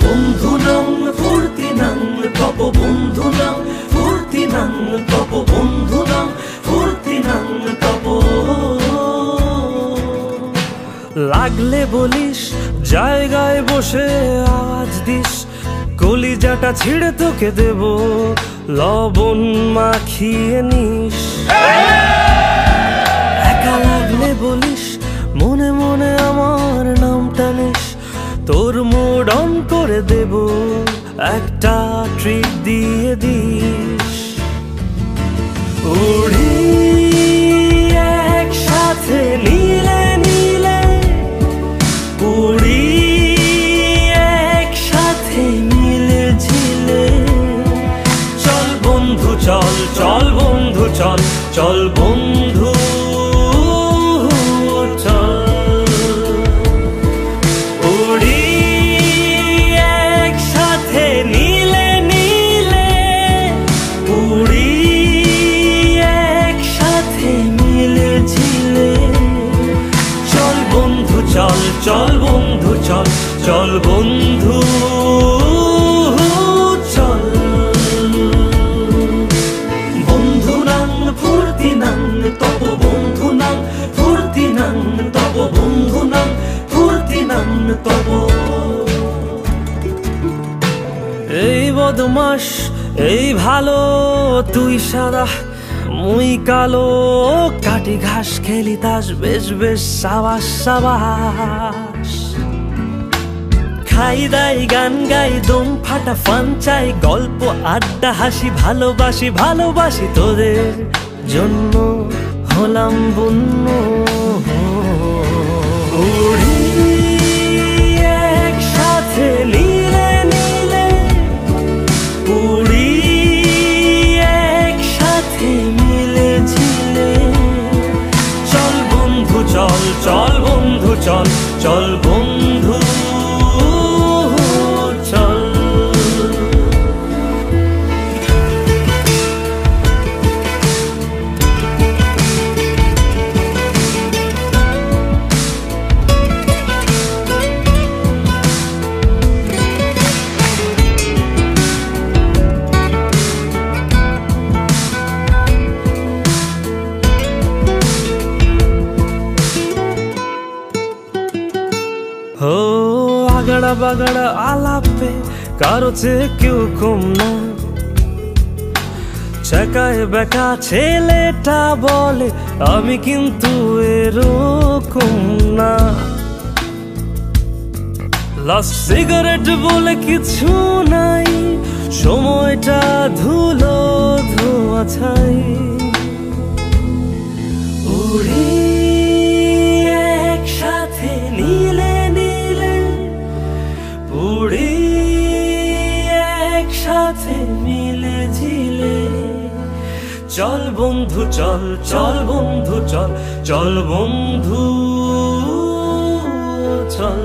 বন্ধুনাং ফুর্তিনাং তপ বন্ধুনাং ফুর্তিনাং তপ বন্ধুনাং ফুর্তিনাং তপ। লাগলে বলিস জায়গায় বসে আওয়াজ দিস, কলিজাটা ছিঁড়ে তোকে দেব লবণ মাখিয়ে নিস। একা লাগলে বলিস মনে মনে আমার নামটা নিস, তোর মুড অন করে দেব একটা ট্রিট দিয়ে দিস। উড়ি একসাথে নীলে নীলে, উড়ি একসাথে মিলে ঝিলে। চল বন্ধু চল, চল বন্ধু চল, চল বন্ধু চল। উড়ি একসাথে নীলে নীলে, উড়ি একসাথে মিলে ঝিলে। চল বন্ধু চল, চল বন্ধু চল, চল বন্ধু চল। বন্ধুনাং ফুর্তিনাং তপ বন্ধুনাং ফুর্তিনাং তপ বন্ধুনাং ফুর্তিনাং তপ। এই বদমাস এই ভালো, তুই সাদা মুই কালো, কাটি ঘাস খেলি তাস বেশ বেশ সাবাস সাবাস। খাই দাই গান গাই দম ফাটা ফান চাই, গল্প আড্ডা হাসি ভালোবাসি ভালোবাসি, তোদের জন্য হলাম বন্য। উড়ি একসাথে নীলে নীলে, উড়ি একসাথে মিলে ঝিলে। চল বন্ধু চল, চল বন্ধু চল, চল বন্ধু চল। ও আগড়া বাগড়া আলাপে কারো চেয়ে কেউ কম না, চাকায় বেকা ছেলেটা বলে আমি কিন্তু এরকম না। লাস্ট সিগারেট বলে কিছু নাই, সময়টা ধুলো ধোয়া ছাই। উড়ি একসাথে নীলে নীলে, উড়ি একসাথে মিলে ঝিলে। চল বন্ধু চল, চল বন্ধু চল, চল বন্ধু চল।